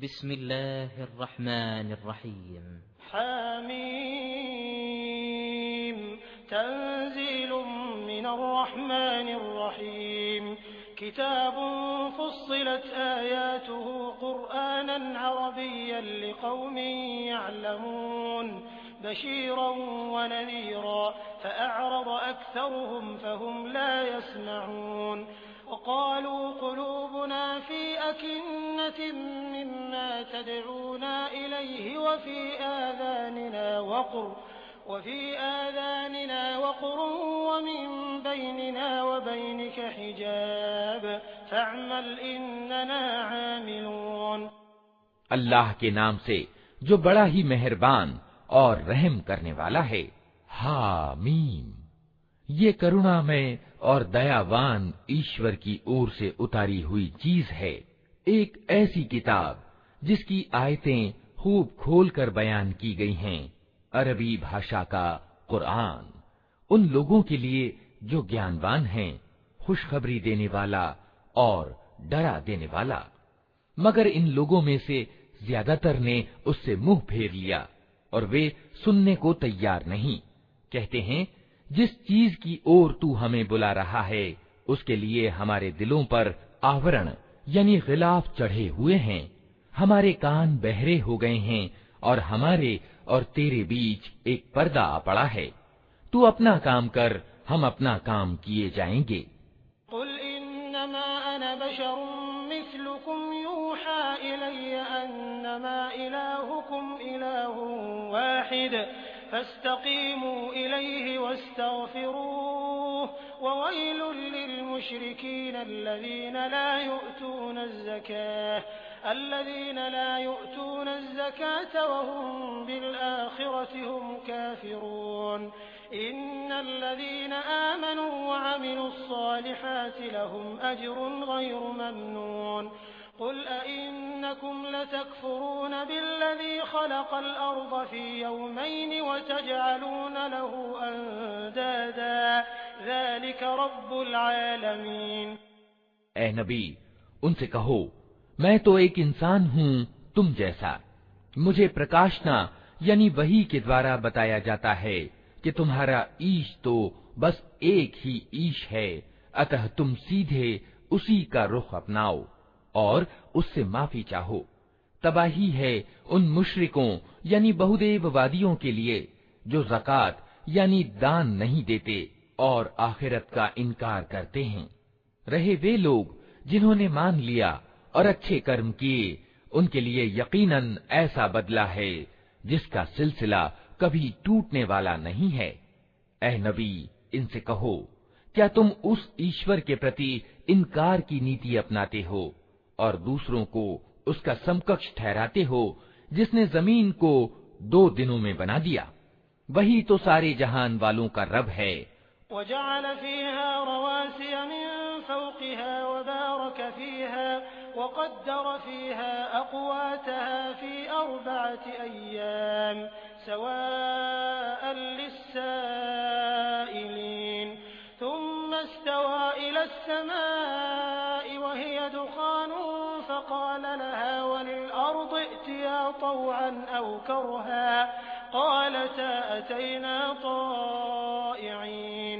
बिस्मिल्लाहिर्रहमानिर्रहीम। हामीम तंज़ीलुम मिनर्रहमानिर्रहीम किताबुन फुस्सिलत आयातुहु क़ुरआनन अरबिय्यन लिक़ौमिन यअलमून बशीरन व नज़ीरा फ़अअरज़ अक्सरुहुम फ़हुम ला यस्मऊन वक़ालू क़ुलूबुना फ़ी अकिन्नतिन मिम्मा तदऊना इलैहि वफ़ी आज़ानिना वक़्र वमिन बैनिना वबैनिक हिजाब फ़अमल इन्नना आमिलून। अल्लाह के नाम से जो बड़ा ही मेहरबान और रहम करने वाला है। हामीम, ये करुणामय और दयावान ईश्वर की ओर से उतारी हुई चीज है, एक ऐसी किताब जिसकी आयतें खूब खोलकर बयान की गई हैं, अरबी भाषा का कुरान, उन लोगों के लिए जो ज्ञानवान हैं, खुशखबरी देने वाला और डरा देने वाला। मगर इन लोगों में से ज्यादातर ने उससे मुंह फेर लिया और वे सुनने को तैयार नहीं। कहते हैं, जिस चीज की ओर तू हमें बुला रहा है उसके लिए हमारे दिलों पर आवरण यानी गिलाफ चढ़े हुए हैं, हमारे कान बहरे हो गए हैं और हमारे और तेरे बीच एक पर्दा आ पड़ा है। तू अपना काम कर, हम अपना काम किए जाएंगे। कुल इन्नमा अना बशरुम मिस्लुकुम यूहा इलैया अन्नमा इलाहुकुम इलाहुन वाहिद फस्तकीमू इलैहि वस्तगफिरूह ववैलुल लिलमुश्रिकीन अल्लज़ीना ला युअतून अज़्ज़कात वहुम बिलआखिरति हुम काफिरून। इन्नल्लज़ीना आमनू वअमिलुस्सालिहाति लहुम अज्रुन गैरु ममनून। कुल अइन्नकुम लतकफुरून बिल्लज़ी खलक़ल अर्ज़ फ़ी यौमैन वतजअलून लहु अंदादा ज़ालिक रब्बुल आलमीन। ऐ नबी, उनसे कहो, मैं तो एक इंसान हूँ तुम जैसा। मुझे प्रकाशना यानी वही के द्वारा बताया जाता है कि तुम्हारा ईश तो बस एक ही ईश है, अतः तुम सीधे उसी का रुख अपनाओ और उससे माफी चाहो। तबाही है उन मुशरिकों यानी बहुदेववादियों के लिए जो ज़कात यानी दान नहीं देते और आखिरत का इनकार करते हैं। रहे वे लोग जिन्होंने मान लिया और अच्छे कर्म किए, उनके लिए यकीनन ऐसा बदला है जिसका सिलसिला कभी टूटने वाला नहीं है। ऐ नबी, इनसे कहो, क्या तुम उस ईश्वर के प्रति इनकार की नीति अपनाते हो और दूसरों को उसका समकक्ष ठहराते हो, जिसने जमीन को 2 दिनों में बना दिया? वही तो सारे जहान वालों का रब है। वजअल फ़ीहा रवासिय मिन फ़ौक़िहा वबारक फ़ीहा वक़द्दर फ़ीहा अक़वातहा फ़ी 4 अय्याम सवाअन लिस्साइलीन थुम्मा इस्तवा इला अस्समाइ वहिय दुख़ानुन फ़क़ाल लहा वलिल-अर्दि इ'तिया तवअन औ करहा क़ालता अतैना ताइ'ीन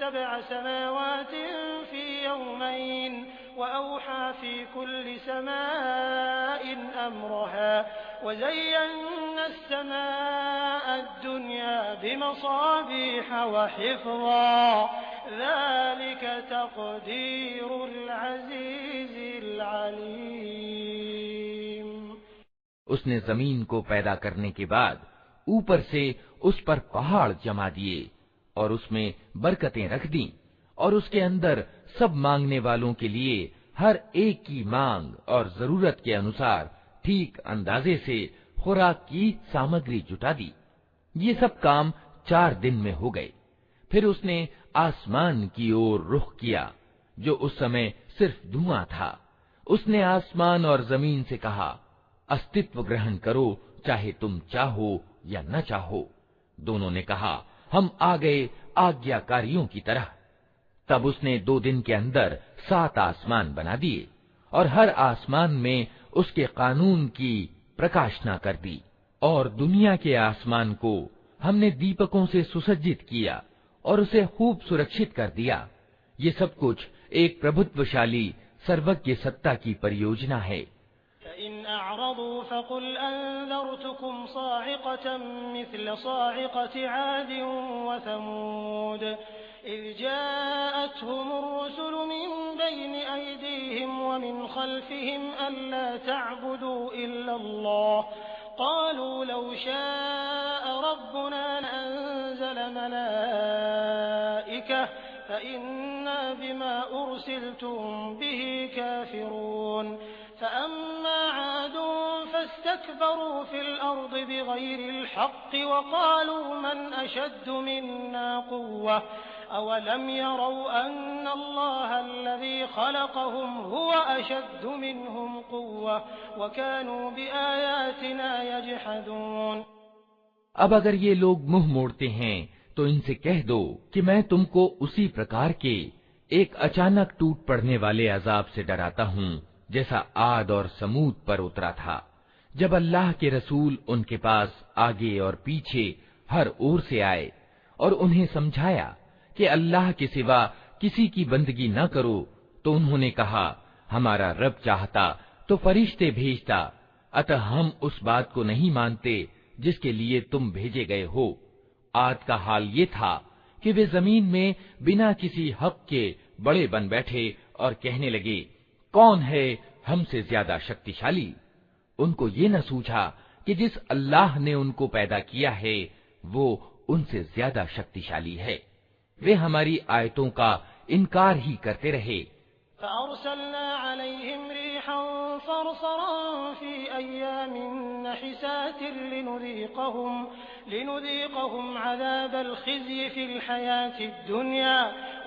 7 समावात फ़ी यौमैन वअवहा फ़ी कुल्लि समाइन अम्रहा वज़य्यना अस्समाअ अद्दुन्या बिमसाबीह वहिफ़्ज़ा ज़ालिक तक़दीरुल अज़ीज़िल अलीम। उसने जमीन को पैदा करने के बाद ऊपर से उस पर पहाड़ जमा दिए और उसमें बरकतें रख दी और उसके अंदर सब मांगने वालों के लिए हर एक की मांग और जरूरत के अनुसार ठीक अंदाजे से खुराक की सामग्री जुटा दी। ये सब काम 4 दिन में हो गए। फिर उसने आसमान की ओर रुख किया जो उस समय सिर्फ धुआं था। उसने आसमान और जमीन से कहा, अस्तित्व ग्रहण करो, चाहे तुम चाहो या न चाहो। दोनों ने कहा, हम आ गए आज्ञाकारियों की तरह। तब उसने 2 दिन के अंदर 7 आसमान बना दिए और हर आसमान में उसके कानून की प्रकाशना कर दी। और दुनिया के आसमान को हमने दीपकों से सुसज्जित किया और उसे खूब सुरक्षित कर दिया। ये सब कुछ एक प्रभुत्वशाली सर्वज्ञ सत्ता की परियोजना है। इन अअरदू फकुल अंज़रतुकुम साइक़तन मिस्ल साइक़ति आद व समूद इज़ जाअतहुमुर रुसुलु मिन बैनि अयदीहिम व मिन खल्फिहिम अल्ला तअबुदू इल्लल्लाह क़ालू लौ शाअ रब्बुना लअंज़ल मलाइकह फ़इन्ना बिमा उरसिलतुम बिही काफ़िरून फ़अम्मा आदुन फ़स्तकबरू फ़िल अर्दि बिग़ैरिल हक़्क़ि वक़ालू मन अशद्दु मिन्ना क़ुव्वह अवलम यरौ अन्नल्लाह अल्लज़ी ख़लक़हुम हुव अशद्दु मिन्हुम क़ुव्वह वकानू बिआयातिना यजहदून। अब अगर ये लोग मुंह मोड़ते हैं तो इनसे कह दो कि मैं तुमको उसी प्रकार के एक अचानक टूट पड़ने वाले अजाब से डराता हूँ जैसा आद और समूद पर उतरा था, जब अल्लाह के रसूल उनके पास आगे और पीछे हर ओर से आए और उन्हें समझाया कि अल्लाह के सिवा किसी की बंदगी न करो, तो उन्होंने कहा हमारा रब चाहता तो फरिश्ते भेजता, अतः हम उस बात को नहीं मानते जिसके लिए तुम भेजे गए हो। आद का हाल ये था कि वे जमीन में बिना किसी हक के बड़े बन बैठे और कहने लगे कौन है हमसे ज्यादा शक्तिशाली। उनको ये न सूझा कि जिस अल्लाह ने उनको पैदा किया है वो उनसे ज्यादा शक्तिशाली है। वे हमारी आयतों का इनकार ही करते रहे। फ़अरसलना अलैहिम रिहन सरसरन फ़ी अय्यामिन नहिसातिन लिनुज़ीक़हुम अज़ाबल ख़िज़्यि फ़िल हयातिद दुनिया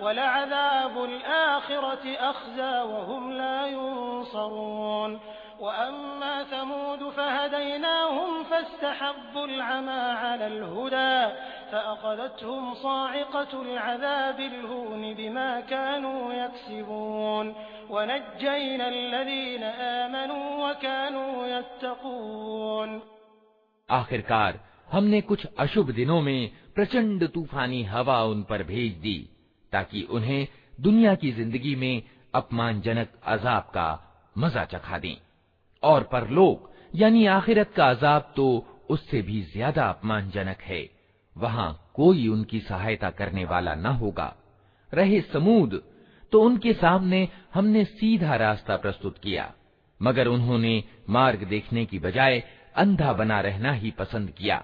वलअज़ाबुल आख़िरति अख़ज़ा वहुम ला युनसरून। वअम्मा समूद फ़हदैनाहुम फ़स्तहब्बुल अमा अलल हुदा फ़अख़ज़तहुम साइक़तुल अज़ाबिल हून बिमा कानू यक्सिबून वनज्जयना अल्लज़ीना आमनू वकानू यत्तक़ून। आखिरकार हमने कुछ अशुभ दिनों में प्रचंड तूफानी हवा उन पर भेज दी ताकि उन्हें दुनिया की जिंदगी में अपमानजनक अजाब का मजा चखा दें, और परलोक यानी आखिरत का अजाब तो उससे भी ज्यादा अपमानजनक है। वहां कोई उनकी सहायता करने वाला न होगा। रहे समूद तो उनके सामने हमने सीधा रास्ता प्रस्तुत किया, मगर उन्होंने मार्ग देखने की बजाय अंधा बना रहना ही पसंद किया।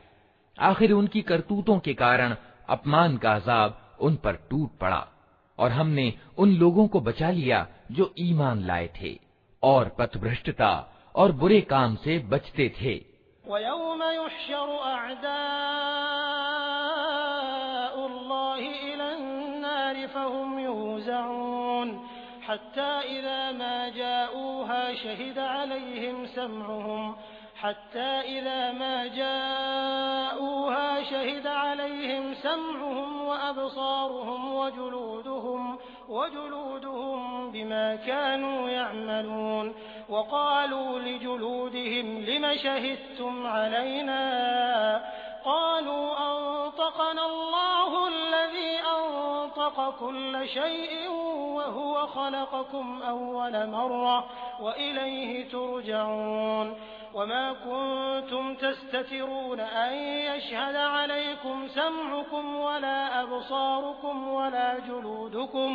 आखिर उनकी करतूतों के कारण अपमान का अजाब उन पर टूट पड़ा और हमने उन लोगों को बचा लिया जो ईमान लाए थे और पथभ्रष्टता और बुरे काम से बचते थे। वयौम युहशरु अअदाउल्लाहि इलन नारि फहुम युज़ऊन हत्ता इज़ा मा जाऊहा शहिद अलैहिम समउहुम व अबसारुहुम वजुलूदुहुम बिमा कानू यअमलून वक़ालू लिजुलूदिहिम लिम शहिदतुम अलैना क़ालू अंतक़ना अल्लाहु अल्लज़ी अंतक़ कुल्ल शैइन वहुव ख़लक़कुम अव्वल मर्रा व इलैहि तुरजऊन। वमा कुन्तुम तस्ततिरून अन यशहद अलैकुम समउकुम वला अबसारुकुम वला जुलूदुकुम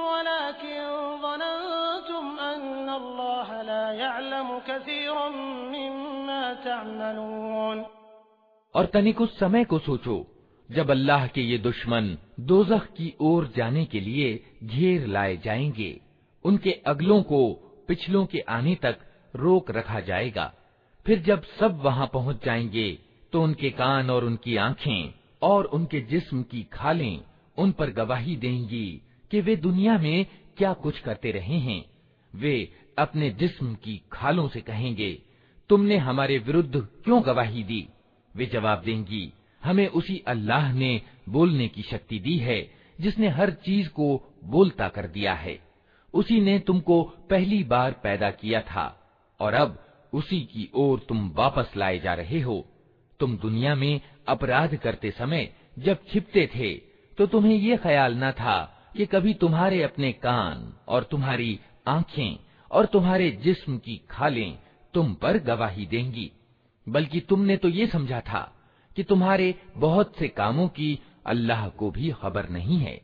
वलाकिन ज़ननतुम अन्नल्लाह ला यअलमु कसीरन मिम्मा तअमलून। और तनिक उस समय को सोचो जब अल्लाह के ये दुश्मन दोज़ख की ओर जाने के लिए घेर लाए जाएंगे। उनके अगलों को पिछलों के आने तक रोक रखा जाएगा। फिर जब सब वहां पहुंच जाएंगे तो उनके कान और उनकी आंखें और उनके जिस्म की खालें उन पर गवाही देंगी कि वे दुनिया में क्या कुछ करते रहे हैं। वे अपने जिस्म की खालों से कहेंगे तुमने हमारे विरुद्ध क्यों गवाही दी। वे जवाब देंगी हमें उसी अल्लाह ने बोलने की शक्ति दी है जिसने हर चीज को बोलता कर दिया है। उसी ने तुमको पहली बार पैदा किया था और अब उसी की ओर तुम वापस लाए जा रहे हो। तुम दुनिया में अपराध करते समय जब छिपते थे तो तुम्हें ये ख्याल न था कि कभी तुम्हारे अपने कान और तुम्हारी आंखें और तुम्हारे जिस्म की खालें तुम पर गवाही देंगी, बल्कि तुमने तो ये समझा था कि तुम्हारे बहुत से कामों की अल्लाह को भी खबर नहीं है।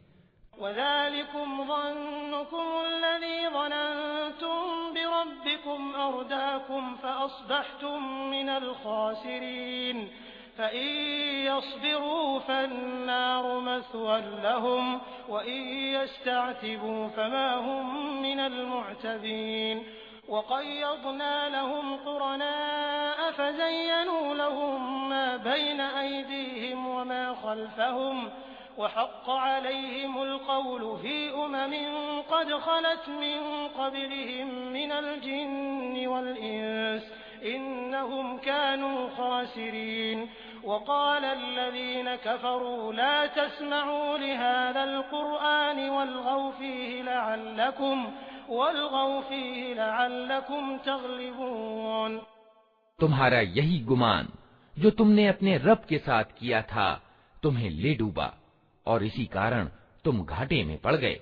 वक़य्यदना लहुम क़ुरनाअ फ़ज़य्यनू लहुम मा बैन अयदीहिम वमा ख़ल्फ़हुम वहक़्क़ अलैहिमुल क़ौलु फ़ी उममिन क़द ख़लत मिन क़ब्लिहिम मिनल जिन्नि वल इंस इन्नहुम कानू ख़ासिरीन। वक़ाल अल्लज़ीन कफ़रू ला तस्मअू लिहाज़ल क़ुरआनि वल्ग़ौ फ़ीहि लअल्लकुम तग़लिबून। तुम्हारा यही गुमान जो तुमने अपने रब के साथ किया था तुम्हें ले डूबा और इसी कारण तुम घाटे में पड़ गए।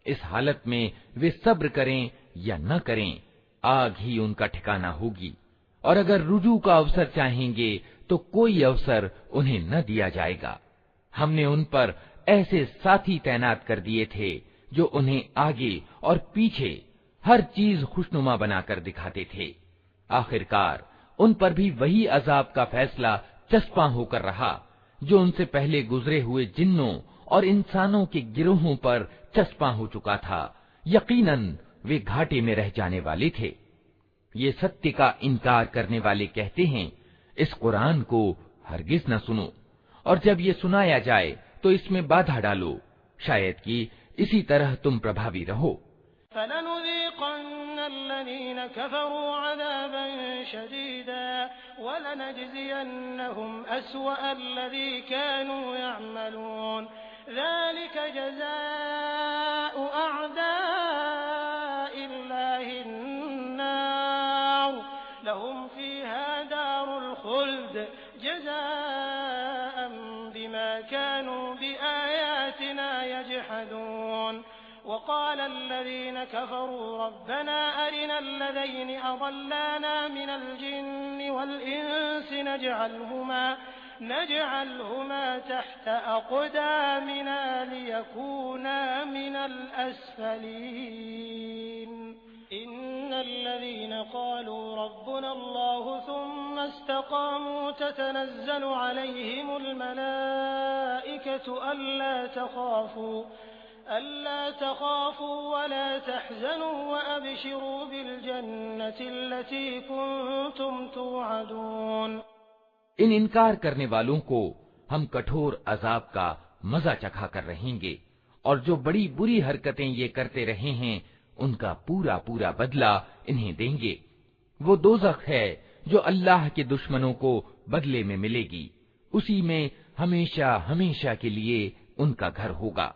इस हालत में वे सब्र करें या न करें, आग ही उनका ठिकाना होगी, और अगर रुजू का अवसर चाहेंगे तो कोई अवसर उन्हें न दिया जाएगा। हमने उन पर ऐसे साथी तैनात कर दिए थे जो उन्हें आगे और पीछे हर चीज खुशनुमा बनाकर दिखाते थे। आखिरकार उन पर भी वही अजाब का फैसला चस्पा होकर रहा जो उनसे पहले गुजरे हुए जिन्नों और इंसानों के गिरोहों पर चस्पा हो चुका था। यकीनन वे घाटे में रह जाने वाले थे। ये सत्य का इनकार करने वाले कहते हैं, इस कुरान को हरगिज न सुनो, और जब ये सुनाया जाए तो इसमें बाधा डालो, शायद कि इसी तरह तुम प्रभावी रहो। फलनुज़ीक़न्नल्लज़ीन कफ़रू अज़ाबन शदीदा वलनजज़ियन्नहुम अस्वअल्लज़ी कानू यअमलून। ज़ालिक जज़ाउ अअदाइल्लाहिन्नार लहुम फ़ीहा दारुल ख़ुल्द जज़ाअन बिमा कानू बिआयातिना यजहदून। वक़ाल अल्लज़ीन कफ़रू रब्बना अरिना अल्लज़ीन अज़ल्लाना मिनल जिन्नि वल इंसि नजअलहुमा तहत अक़दामिना लियकूना मिनल अस्फलीन। इन्नल्लज़ीन क़ालू रब्बुना अल्लाहु सुम्मा इस्तक़ामू ततनज़्ज़लु अलैहिमुल मलाइकतु अल्ला तख़ाफ़ू वला तहज़नू वअबशिरू बिलजन्नति अल्लती कुन्तुम तुअदून। इन इनकार करने वालों को हम कठोर अजाब का मजा चखा कर रहेंगे, और जो बड़ी बुरी हरकतें ये करते रहे हैं उनका पूरा पूरा बदला इन्हें देंगे। वो दोज़ख है जो अल्लाह के दुश्मनों को बदले में मिलेगी, उसी में हमेशा हमेशा के लिए उनका घर होगा।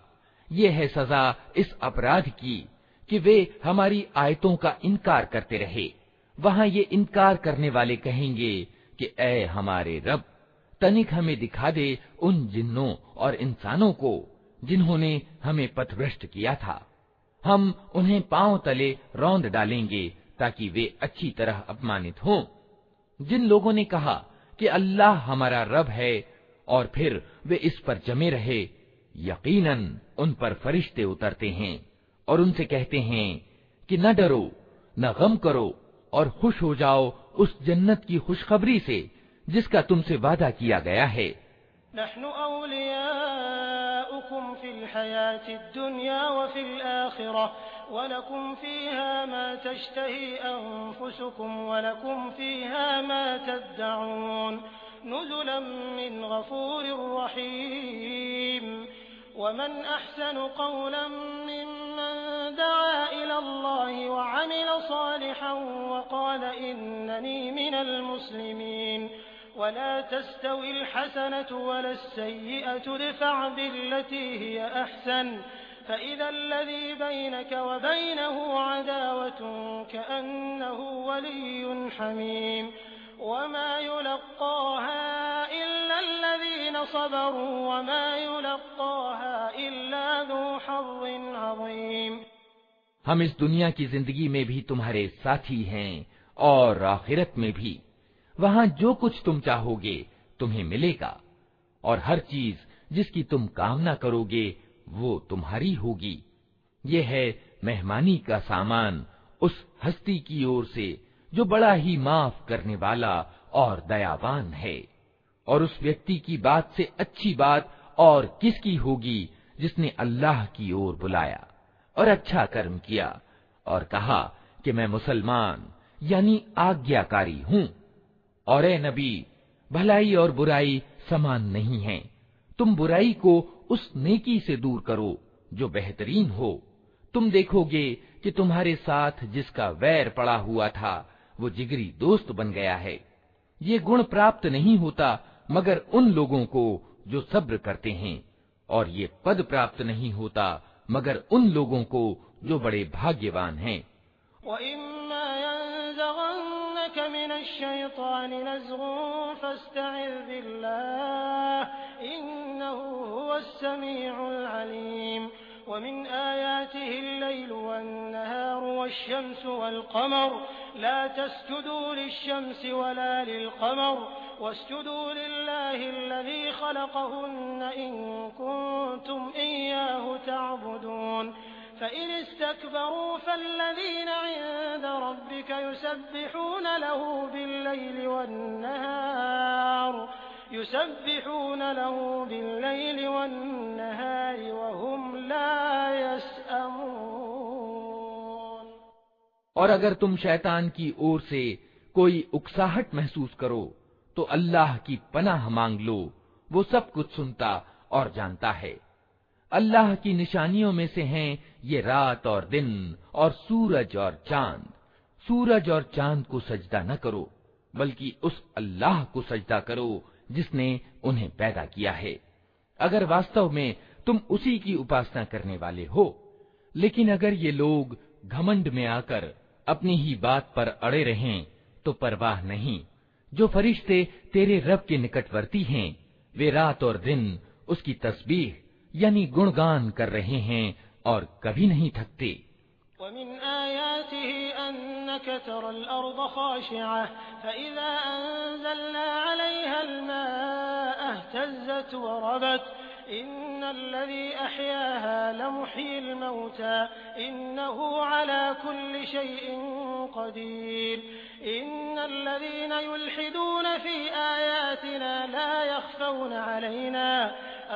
ये है सजा इस अपराध की कि वे हमारी आयतों का इनकार करते रहे। वहां ये इनकार करने वाले कहेंगे कि ऐ हमारे रब, तनिक हमें दिखा दे उन जिन्नों और इंसानों को जिन्होंने हमें पथभ्रष्ट किया था। हम उन्हें पांव तले रौंद डालेंगे ताकि वे अच्छी तरह अपमानित हों। जिन लोगों ने कहा कि अल्लाह हमारा रब है और फिर वे इस पर जमे रहे, यकीनन उन पर फरिश्ते उतरते हैं और उनसे कहते हैं कि न डरो, न गम करो और खुश हो जाओ उस जन्नत की खुशखबरी से जिसका तुमसे वादा किया गया है। नहनु औलियाउकुम फिल हयातिद दुनिया व फिल आखिरह व लकुम फीहा मा तश्तही अनफुसुकुम व लकुम फीहा मा तद्दऊन नुज़ुलन मिन गफूरिर रहीम। वमन अहसनु क़ौलन मिम्मन दआ इलल्लाहि व अमिल सालिहन व क़ाल इन्ननी मिनल मुस्लिमीन। वला तस्तविल हसनतु वलस्सय्यिअतु इदफ़अ बिल्लती हिय अहसन फ़इज़ा अल्लज़ी बैनक व बैनहु अदावतुन कअन्नहु वलिय्युन हमीम वमा युलक़्क़ाहा इल्ला अल्लज़ीन सबरू वमा युलक़्क़ाहा इल्ला ज़ू हज़्ज़िन अज़ीम। हम इस दुनिया की जिंदगी में भी तुम्हारे साथी हैं और आखिरत में भी। वहां जो कुछ तुम चाहोगे तुम्हें मिलेगा और हर चीज जिसकी तुम कामना करोगे वो तुम्हारी होगी। ये है मेहमानी का सामान उस हस्ती की ओर से जो बड़ा ही माफ करने वाला और दयावान है। और उस व्यक्ति की बात से अच्छी बात और किसकी होगी जिसने अल्लाह की ओर बुलाया और अच्छा कर्म किया और कहा कि मैं मुसलमान यानी आज्ञाकारी हूँ। और ए नबी, भलाई और बुराई समान नहीं है। तुम बुराई को उस नेकी से दूर करो जो बेहतरीन हो। तुम देखोगे कि तुम्हारे साथ जिसका वैर पड़ा हुआ था वो जिगरी दोस्त बन गया है। ये गुण प्राप्त नहीं होता मगर उन लोगों को जो सब्र करते हैं, और ये पद प्राप्त नहीं होता मगर उन लोगों को जो बड़े भाग्यवान हैं। वमिन आयातिहि अल-लैलु वन-नहारु वश-शम्सु वल-क़मर ला तस्जुदू लिश-शम्सि वला लिल-क़मर वस्जुदू लिल्लाहि अल्लज़ी ख़लक़हुन्ना इन कुन्तुम इय्याहु तअबुदून फ़इन इस्तकबरू फ़ल्लज़ीन इन्द रब्बिक युसब्बिहून लहू बिल-लैलि वन्नहारि वहुम ला यस्अमून। और अगर तुम शैतान की ओर से कोई उकसाहट महसूस करो तो अल्लाह की पनाह मांग लो, वो सब कुछ सुनता और जानता है। अल्लाह की निशानियों में से हैं ये रात और दिन और सूरज और चांद। सूरज और चांद को सजदा न करो बल्कि उस अल्लाह को सजदा करो जिसने उन्हें पैदा किया है, अगर वास्तव में तुम उसी की उपासना करने वाले हो। लेकिन अगर ये लोग घमंड में आकर अपनी ही बात पर अड़े रहें तो परवाह नहीं। जो फरिश्ते तेरे रब के निकटवर्ती हैं वे रात और दिन उसकी तस्बीह यानी गुणगान कर रहे हैं और कभी नहीं थकते। वमिन आयातिहि अन्नक तरल अर्द खाशिअह फइज़ा अंज़लना अलैहा अल-माअ इhtazat व रबत इन्नल्लज़ी अहयाहा लमुह्यिल मौता इन्नहु अला कुल्लि शैइन क़दीर इन्नल्लज़ीना युल्हिदून फ़ी आयातिना ला यख़फ़ौना अलैना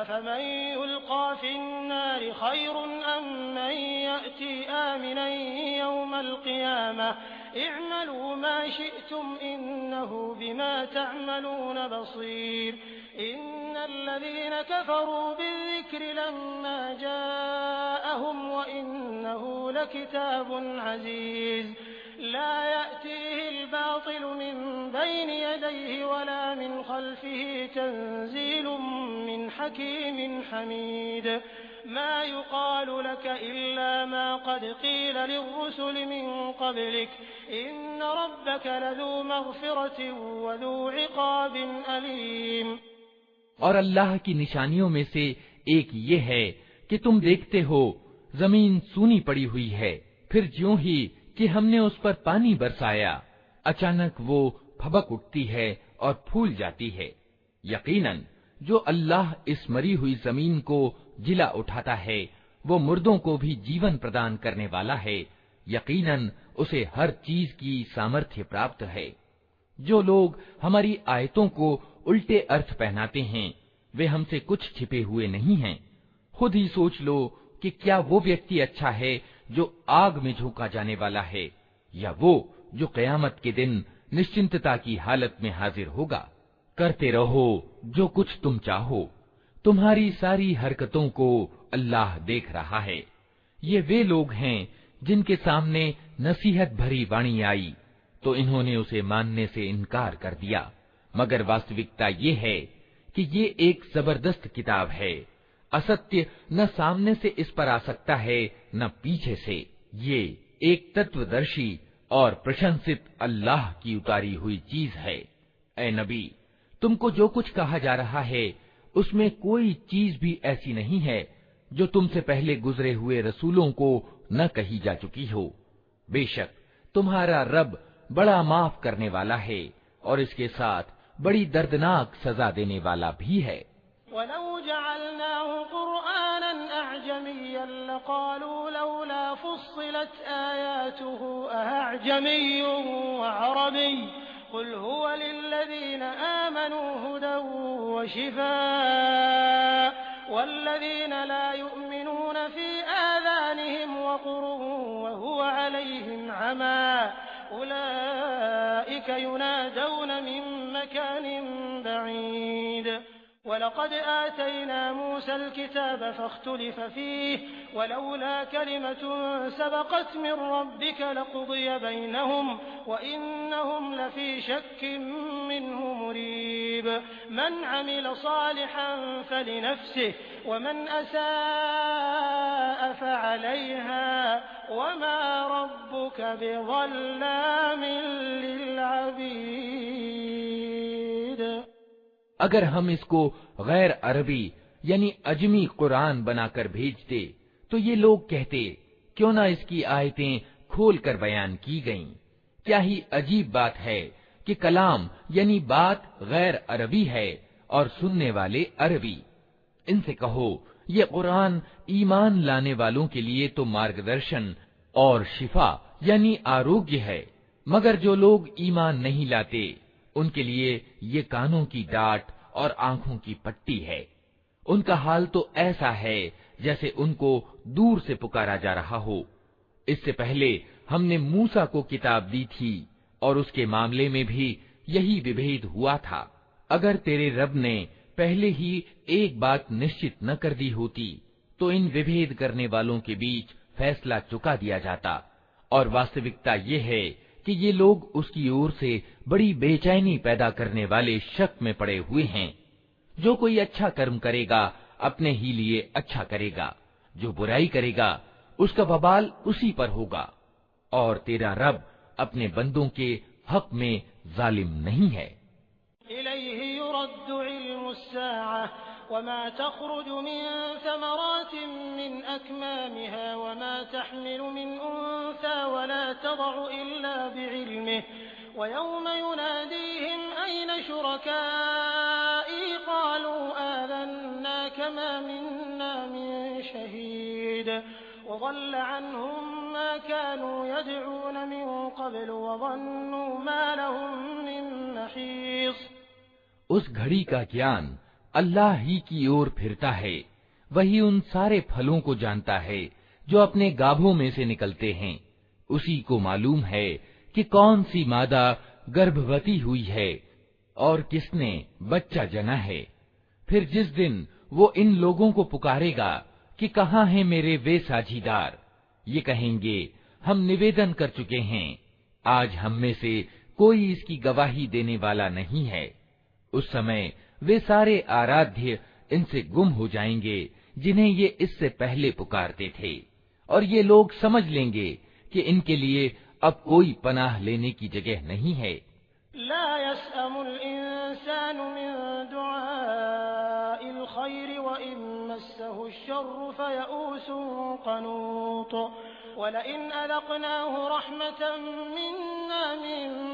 अफ़मन युल्क़ा फ़िन्नारि ख़ैरुन अम मन यअती आमिनन यौमल क़ियामह इअमलू मा शिअ्तुम इन्नहु बिमा तअमलून बसीर इन्नल्लज़ीना कफ़रू बिज़्ज़िक्रि लम्मा जाअहुम व इन्नहु लकिताबुन अज़ीज़ ला यअतीहि अल-बातिलु मिन बैनि यदैहि वला मिन ख़ल्फ़िहि तंज़ीलुम मिन हकीमिन हमीद मा युक़ालु लक इल्ला मा क़द क़ील लिर्रुसुलि मिन क़ब्लिक इन्न रब्बक लज़ू मग़फ़िरतिन व ज़ू इक़ाबिन अलीम। और अल्लाह की निशानियों में से एक ये है कि तुम देखते हो जमीन सूनी पड़ी हुई है, फिर ज्यों ही कि हमने उस पर पानी बरसाया अचानक वो फबक उठती है और फूल जाती है। यकीनन जो अल्लाह इस मरी हुई जमीन को जिला उठाता है वो मुर्दों को भी जीवन प्रदान करने वाला है। यकीनन उसे हर चीज की सामर्थ्य प्राप्त है। जो लोग हमारी आयतों को उल्टे अर्थ पहनाते हैं वे हमसे कुछ छिपे हुए नहीं हैं। खुद ही सोच लो कि क्या वो व्यक्ति अच्छा है जो आग में झोंका जाने वाला है या वो जो क़यामत के दिन निश्चिंतता की हालत में हाजिर होगा। करते रहो जो कुछ तुम चाहो, तुम्हारी सारी हरकतों को अल्लाह देख रहा है। ये वे लोग हैं जिनके सामने नसीहत भरी वाणी आई तो इन्होंने उसे मानने से इनकार कर दिया, मगर वास्तविकता ये है कि ये एक जबरदस्त किताब है। असत्य न सामने से इस पर आ सकता है न पीछे से। ये एक तत्वदर्शी और प्रशंसित अल्लाह की उतारी हुई चीज है। ए नबी, तुमको जो कुछ कहा जा रहा है उसमें कोई चीज भी ऐसी नहीं है जो तुमसे पहले गुजरे हुए रसूलों को न कही जा चुकी हो। बेशक तुम्हारा रब बड़ा माफ करने वाला है और इसके साथ बड़ी दर्दनाक सजा देने वाला भी है। वलौ जअलनाहु कुरआनन अअजमिय्यन लक़ालू लौला फुस्सिलत आयातुहु अअजमिय्युन व अरबिय्युन क़ुल हुवा लिल्लज़ीना आमनू हुदन व शिफ़ाअ वल्लज़ीना ला यु'मिनून फ़ी आज़ानिहिम वक़ुरुन व हुवा अलैहिम अमा उलाइक युनादौन मिन मकानिन बईद वलक़द आतैना मूसल किताब फ़ख्तुलिफ़ फ़ीह वलौला कलिमतुन सबक़त मिन रब्बिक लक़ुदिय बैनहुम व इन्नहुम लफ़ी शक्किन मिन्हु मुरीब मन अमिल सालिहन फ़लिनफ़्सिहि व मन असाअ फ़अलैहा वमा रब्बुक बिज़ल्लामिन लिलअबीद। अगर हम इसको गैर अरबी यानी अजमी कुरान बनाकर भेजते तो ये लोग कहते, क्यों ना इसकी आयतें खोल कर बयान की गईं। क्या ही अजीब बात है कि कलाम यानी बात गैर अरबी है और सुनने वाले अरबी। इनसे कहो, ये कुरान ईमान लाने वालों के लिए तो मार्गदर्शन और शिफा यानी आरोग्य है, मगर जो लोग ईमान नहीं लाते उनके लिए ये कानों की डांट और आंखों की पट्टी है। उनका हाल तो ऐसा है जैसे उनको दूर से पुकारा जा रहा हो। इससे पहले हमने मूसा को किताब दी थी और उसके मामले में भी यही विभेद हुआ था। अगर तेरे रब ने पहले ही एक बात निश्चित न कर दी होती तो इन विभेद करने वालों के बीच फैसला चुका दिया जाता। और वास्तविकता ये है कि ये लोग उसकी ओर से बड़ी बेचैनी पैदा करने वाले शक में पड़े हुए हैं। जो कोई अच्छा कर्म करेगा अपने ही लिए अच्छा करेगा, जो बुराई करेगा उसका वबाल उसी पर होगा। और तेरा रब अपने बंदों के हक में जालिम नहीं है। इलैहि युरद्दु इल्मुस्साअह वमा तख़रुजु मिन समरातिन मिन अकमामिहा वमा तहमिलु मिन उन्सा वला तदअु इल्ला बिइल्मिहि वयौम युनादीहिम ऐन शुरकाई क़ालू आज़न्नाका मा मिन्ना मिन शहीद वज़ल्ल अन्हुम मा कानू यदऊन मिन क़ब्ल वज़न्नू मा लहुम मिन महीस। उस घड़ी का ज्ञान अल्लाह ही की ओर फिरता है। वही उन सारे फलों को जानता है जो अपने गाभों में से निकलते हैं। उसी को मालूम है कि कौन सी मादा गर्भवती हुई है और किसने बच्चा जना है। फिर जिस दिन वो इन लोगों को पुकारेगा कि कहाँ हैं मेरे वे साझीदार, ये कहेंगे हम निवेदन कर चुके हैं, आज हम में से कोई इसकी गवाही देने वाला नहीं है। उस समय वे सारे आराध्य इनसे गुम हो जाएंगे जिन्हें ये इससे पहले पुकारते थे, और ये लोग समझ लेंगे कि इनके लिए अब कोई पनाह लेने की जगह नहीं है। ला यसअमुल इंसानु मिन दुआइल खैर व इन मस्सहु शर्रु फयऊसुन क़नूत वलइन अज़क़नाहु रहमतन मिन्ना मिन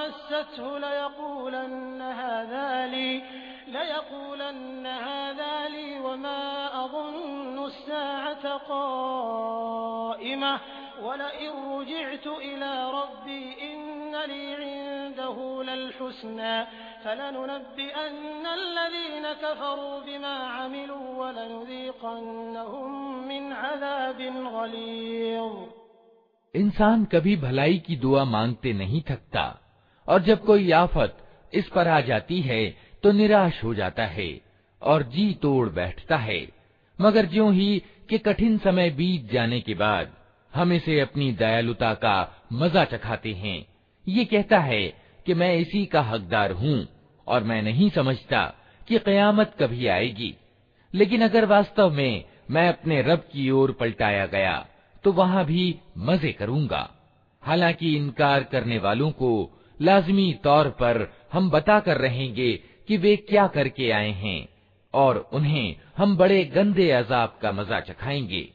मस्सतहु लयक़ूलन्न हाज़ा ली वमा अज़ुन्नु अस्साअत क़ाइमह वलइन रुजिअतु इला रब्बी इन्न ली इंदहु लल्हुस्ना फलनुनब्बिअन्न अल्लज़ीन कफ़रू बिमा अमिलू वलनुज़ीक़न्नहुम मिन अज़ाबिन गलीज़। इंसान कभी भलाई की दुआ मांगते नहीं थकता, और जब कोई आफत इस पर आ जाती है तो निराश हो जाता है और जी तोड़ बैठता है। मगर ज्यों ही कि कठिन समय बीत जाने के बाद हम इसे अपनी दयालुता का मजा चखाते हैं, ये कहता है कि मैं इसी का हकदार हूँ और मैं नहीं समझता कि क़यामत कभी आएगी, लेकिन अगर वास्तव में मैं अपने रब की ओर पलटाया गया तो वहां भी मजे करूंगा। हालांकि इनकार करने वालों को लाजमी तौर पर हम बताकर रहेंगे कि वे क्या करके आए हैं और उन्हें हम बड़े गंदे अजाब का मजा चखाएंगे।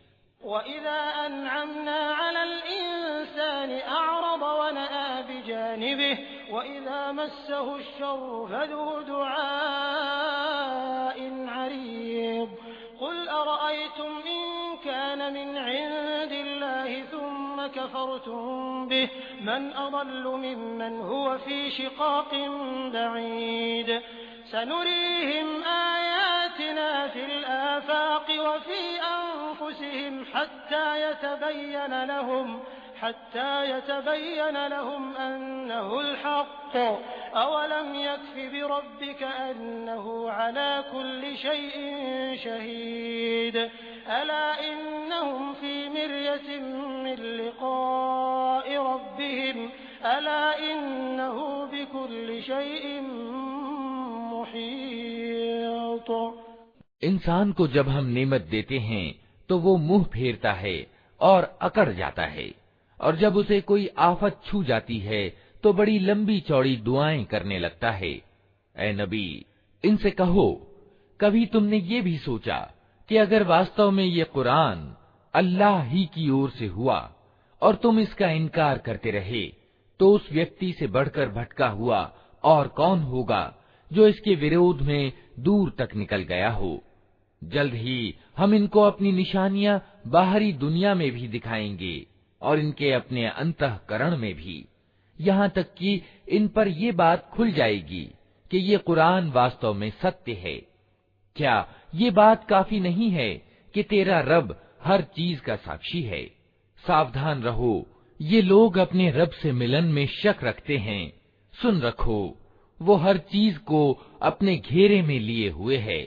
सनुरीहिम आयातिना फिल आफाक़ि व फ़ी अन्फ़ुसिहिम हत्ता यतबय्यन लहुम अन्नहुल हक़्क़ अवलम यकफ़ि बिरब्बिक अन्नहु अला कुल्लि शैइन शहीद अला इन्नहुम फ़ी मिर्यतिन मिन लिक़ाइ रब्बिहिम अला इन्नहु बिकुल्लि शैइन मुहीत। इंसान को जब हम नेमत देते हैं तो वो मुंह फेरता है और अकड़ जाता है, और जब उसे कोई आफत छू जाती है तो बड़ी लंबी चौड़ी दुआएं करने लगता है। ऐ नबी, इनसे कहो, कभी तुमने ये भी सोचा कि अगर वास्तव में ये कुरान अल्लाह ही की ओर से हुआ और तुम इसका इनकार करते रहे, तो उस व्यक्ति से बढ़कर भटका हुआ और कौन होगा जो इसके विरोध में दूर तक निकल गया हो। जल्द ही हम इनको अपनी निशानियां बाहरी दुनिया में भी दिखाएंगे और इनके अपने अंतःकरण में भी, यहाँ तक कि इन पर ये बात खुल जाएगी कि ये कुरान वास्तव में सत्य है। क्या ये बात काफी नहीं है कि तेरा रब हर चीज का साक्षी है? सावधान रहो, ये लोग अपने रब से मिलन में शक रखते हैं। सुन रखो, वो हर चीज को अपने घेरे में लिए हुए है।